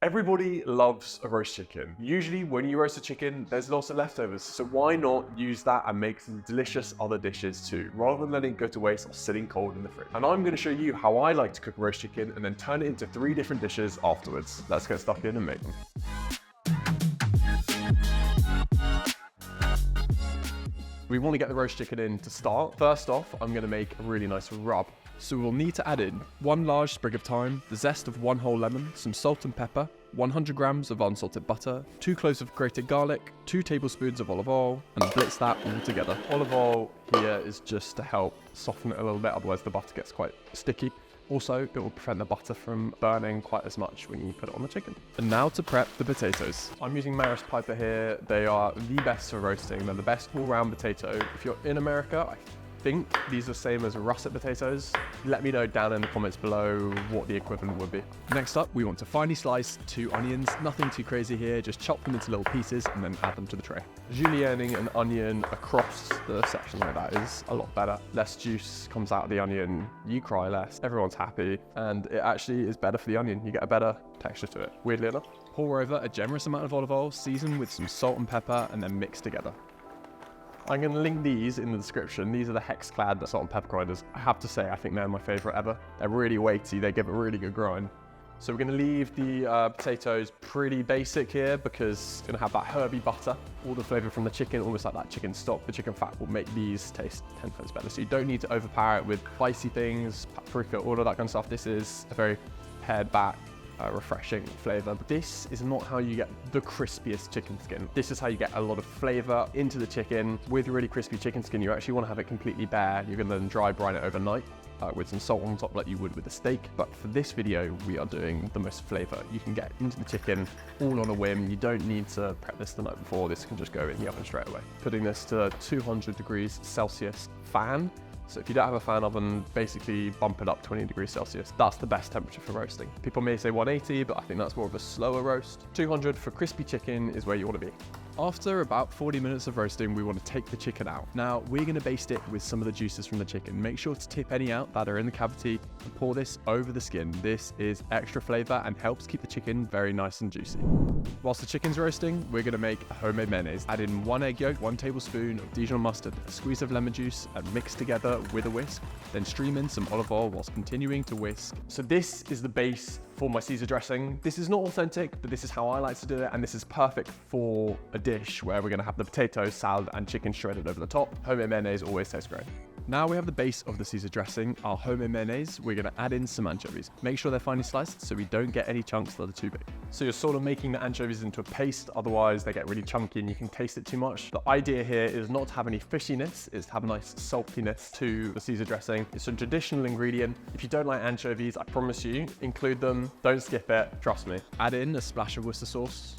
Everybody loves a roast chicken. Usually when you roast a chicken, there's lots of leftovers. So why not use that and make some delicious other dishes too, rather than letting it go to waste or sitting cold in the fridge. And I'm gonna show you how I like to cook roast chicken and then turn it into 3 different dishes afterwards. Let's get stuck in and make them. We want to get the roast chicken in to start. First off, I'm going to make a really nice rub. So we'll need to add in 1 large sprig of thyme, the zest of 1 whole lemon, some salt and pepper, 100 grams of unsalted butter, 2 cloves of grated garlic, 2 tablespoons of olive oil, and blitz that all together. Olive oil here is just to help soften it a little bit, otherwise the butter gets quite sticky. Also, it will prevent the butter from burning quite as much when you put it on the chicken. And now to prep the potatoes. I'm using Maris Piper here. They are the best for roasting. They're the best all-round potato. If you're in America, I think these are the same as russet potatoes. Let me know down in the comments below what the equivalent would be. Next up, we want to finely slice 2 onions. Nothing too crazy here, just chop them into little pieces and then add them to the tray. Julienning an onion across the section like that is a lot better. Less juice comes out of the onion, you cry less, everyone's happy, and it actually is better for the onion. You get a better texture to it, weirdly enough. Pour over a generous amount of olive oil, season with some salt and pepper, and then mix together. I'm going to link these in the description. These are the hex-clad salt and pepper grinders. I have to say, I think they're my favorite ever. They're really weighty, they give a really good grind. So we're going to leave the potatoes pretty basic here because it's going to have that herby butter. All the flavor from the chicken, almost like that chicken stock. The chicken fat will make these taste 10 times better. So you don't need to overpower it with spicy things, paprika, all of that kind of stuff. This is a very pared back, refreshing flavor. But this is not how you get the crispiest chicken skin. This is how you get a lot of flavor into the chicken. With really crispy chicken skin, you actually want to have it completely bare. You're going to then dry brine it overnight with some salt on top like you would with a steak. But for this video, we are doing the most flavor you can get into the chicken all on a whim. You don't need to prep this the night before. This can just go in the oven straight away. Putting this to 200 degrees Celsius fan. So if you don't have a fan oven, basically bump it up 20 degrees Celsius. That's the best temperature for roasting. People may say 180, but I think that's more of a slower roast. 200 for crispy chicken is where you want to be. After about 40 minutes of roasting, we want to take the chicken out. Now, we're going to baste it with some of the juices from the chicken. Make sure to tip any out that are in the cavity and pour this over the skin. This is extra flavor and helps keep the chicken very nice and juicy. Whilst the chicken's roasting, we're going to make a homemade mayonnaise. Add in 1 egg yolk, 1 tablespoon of Dijon mustard, a squeeze of lemon juice, and mix together with a whisk. Then stream in some olive oil whilst continuing to whisk. So this is the base for my Caesar dressing. This is not authentic, but this is how I like to do it, and this is perfect for a dish where we're gonna have the potatoes, salad, and chicken shredded over the top. Homemade mayonnaise always tastes great. Now we have the base of the Caesar dressing, our homemade mayonnaise. We're gonna add in some anchovies. Make sure they're finely sliced so we don't get any chunks that are too big. So you're sort of making the anchovies into a paste, otherwise they get really chunky and you can taste it too much. The idea here is not to have any fishiness, it's to have a nice saltiness to the Caesar dressing. It's a traditional ingredient. If you don't like anchovies, I promise you, include them, don't skip it, trust me. Add in a splash of Worcester sauce.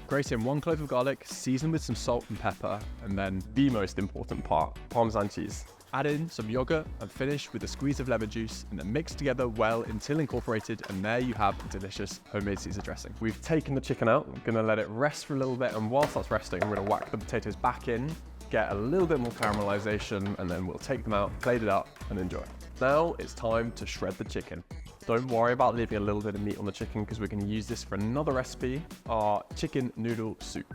Grate in 1 clove of garlic, season with some salt and pepper, and then the most important part, Parmesan cheese. Add in some yogurt and finish with a squeeze of lemon juice and then mix together well until incorporated, and there you have a delicious homemade Caesar dressing. We've taken the chicken out, I'm gonna let it rest for a little bit, and whilst that's resting, I'm gonna whack the potatoes back in, get a little bit more caramelization, and then we'll take them out, plate it up, and enjoy. Now it's time to shred the chicken. Don't worry about leaving a little bit of meat on the chicken because we're going to use this for another recipe, our chicken noodle soup.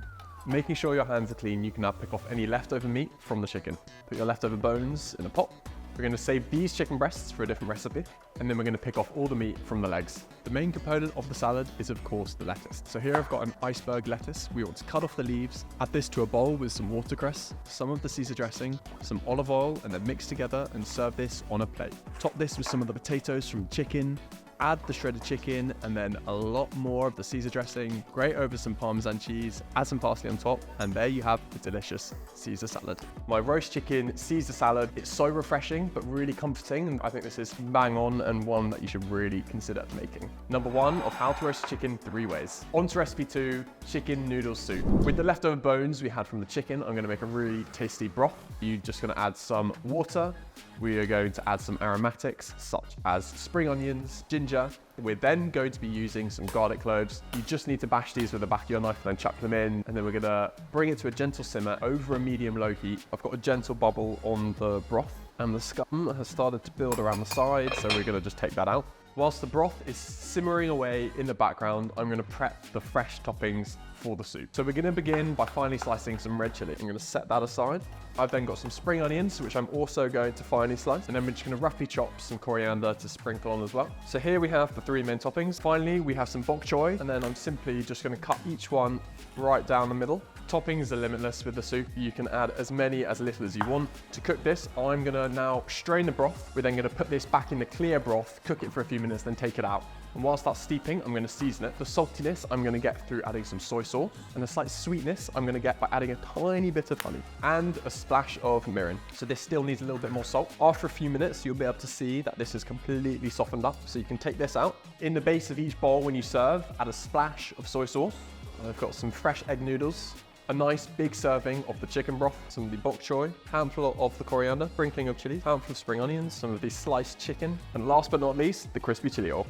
Making sure your hands are clean, you can now pick off any leftover meat from the chicken. Put your leftover bones in a pot. We're going to save these chicken breasts for a different recipe, and then we're going to pick off all the meat from the legs. The main component of the salad is of course the lettuce. So here I've got an iceberg lettuce. We want to cut off the leaves, add this to a bowl with some watercress, some of the Caesar dressing, some olive oil, and then mix together and serve this on a plate. Top this with some of the potatoes from chicken, add the shredded chicken, and then a lot more of the Caesar dressing, grate over some Parmesan cheese, add some parsley on top, and there you have the delicious Caesar salad. My roast chicken Caesar salad, it's so refreshing but really comforting, and I think this is bang on and one that you should really consider making. Number 1 of how to roast chicken 3 ways. On to recipe 2, chicken noodle soup. With the leftover bones we had from the chicken, I'm gonna make a really tasty broth. You're just gonna add some water. We are going to add some aromatics such as spring onions, ginger. We're then going to be using some garlic cloves. You just need to bash these with the back of your knife and then chuck them in. And then we're gonna bring it to a gentle simmer over a medium-low heat. I've got a gentle bubble on the broth and the scum has started to build around the side, so we're gonna just take that out. Whilst the broth is simmering away in the background, I'm gonna prep the fresh toppings for the soup. So we're gonna begin by finely slicing some red chili. I'm gonna set that aside. I've then got some spring onions, which I'm also going to finely slice. And then we're just gonna roughly chop some coriander to sprinkle on as well. So here we have the 3 main toppings. Finally, we have some bok choy, and then I'm simply just gonna cut each one right down the middle. Toppings are limitless with the soup. You can add as many as little as you want. To cook this, I'm gonna now strain the broth. We're then gonna put this back in the clear broth, cook it for a few minutes, then take it out. And whilst that's steeping, I'm gonna season it. The saltiness I'm gonna get through adding some soy sauce, and the slight sweetness I'm gonna get by adding a tiny bit of honey and a splash of mirin. So this still needs a little bit more salt. After a few minutes, you'll be able to see that this is completely softened up. So you can take this out. In the base of each bowl when you serve, add a splash of soy sauce. I've got some fresh egg noodles, a nice big serving of the chicken broth, some of the bok choy, handful of the coriander, sprinkling of chili, handful of spring onions, some of the sliced chicken, and last but not least, the crispy chili oil.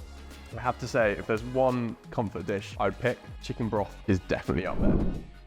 I have to say, if there's one comfort dish I'd pick, chicken broth is definitely up there.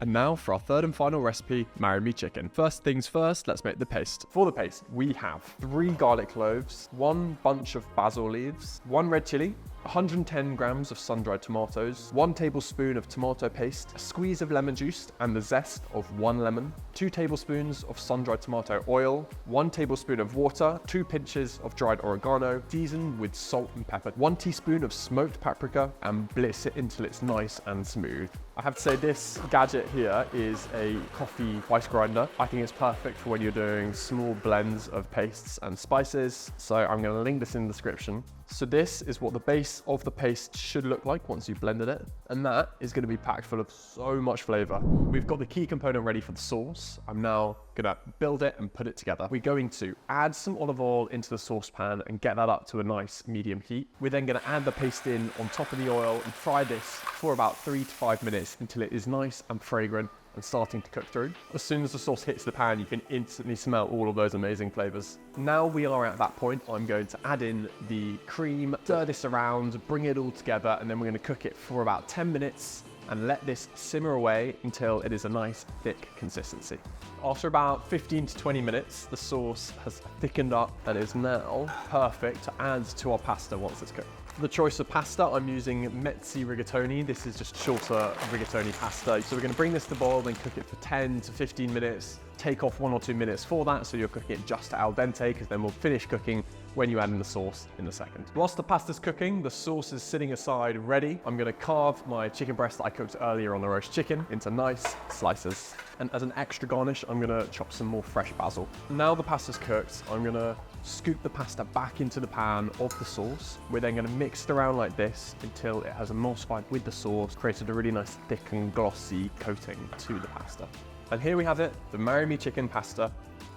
And now for our third and final recipe, marry me chicken. First things first, let's make the paste. For the paste, we have 3 garlic cloves, 1 bunch of basil leaves, 1 red chili, 110 grams of sun-dried tomatoes, 1 tablespoon of tomato paste, a squeeze of lemon juice and the zest of 1 lemon, 2 tablespoons of sun-dried tomato oil, 1 tablespoon of water, 2 pinches of dried oregano, seasoned with salt and pepper, 1 teaspoon of smoked paprika, and blitz it until it's nice and smooth. I have to say this gadget here is a coffee spice grinder. I think it's perfect for when you're doing small blends of pastes and spices. So I'm going to link this in the description. So this is what the base of the paste should look like once you've blended it. And that is going to be packed full of so much flavor. We've got the key component ready for the sauce. I'm now going to build it and put it together. We're going to add some olive oil into the saucepan and get that up to a nice medium heat. We're then going to add the paste in on top of the oil and fry this for about 3 to 5 minutes until it is nice and fragrant and starting to cook through. As soon as the sauce hits the pan, you can instantly smell all of those amazing flavors. Now we are at that point, I'm going to add in the cream, stir this around, bring it all together, and then we're going to cook it for about 10 minutes and let this simmer away until it is a nice thick consistency. After about 15 to 20 minutes, the sauce has thickened up and is now perfect to add to our pasta once it's cooked. For the choice of pasta, I'm using mezzi rigatoni. This is just shorter rigatoni pasta. So we're going to bring this to boil, then cook it for 10 to 15 minutes. Take off 1 or 2 minutes for that, so you're cooking it just al dente, because then we'll finish cooking when you add in the sauce in a second. Whilst the pasta's cooking, the sauce is sitting aside ready. I'm going to carve my chicken breast that I cooked earlier on the roast chicken into nice slices. And as an extra garnish, I'm going to chop some more fresh basil. Now the pasta's cooked, I'm going to scoop the pasta back into the pan of the sauce. We're then going to mix it around like this until it has emulsified with the sauce, created a really nice thick and glossy coating to the pasta. And here we have it, the marry me chicken pasta.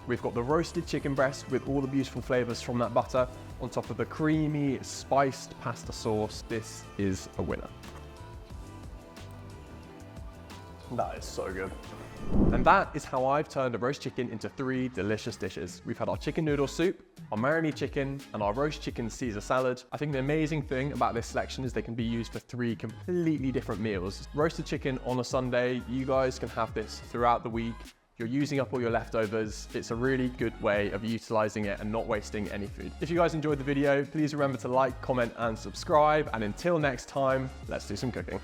We've got the roasted chicken breast with all the beautiful flavors from that butter on top of the creamy, spiced pasta sauce. This is a winner. That is so good. And that is how I've turned a roast chicken into 3 delicious dishes. We've had our chicken noodle soup, our marry me chicken, and our roast chicken Caesar salad. I think the amazing thing about this selection is they can be used for 3 completely different meals. Roasted chicken on a Sunday, you guys can have this throughout the week. You're using up all your leftovers. It's a really good way of utilizing it and not wasting any food. If you guys enjoyed the video, please remember to like, comment, and subscribe. And until next time, let's do some cooking.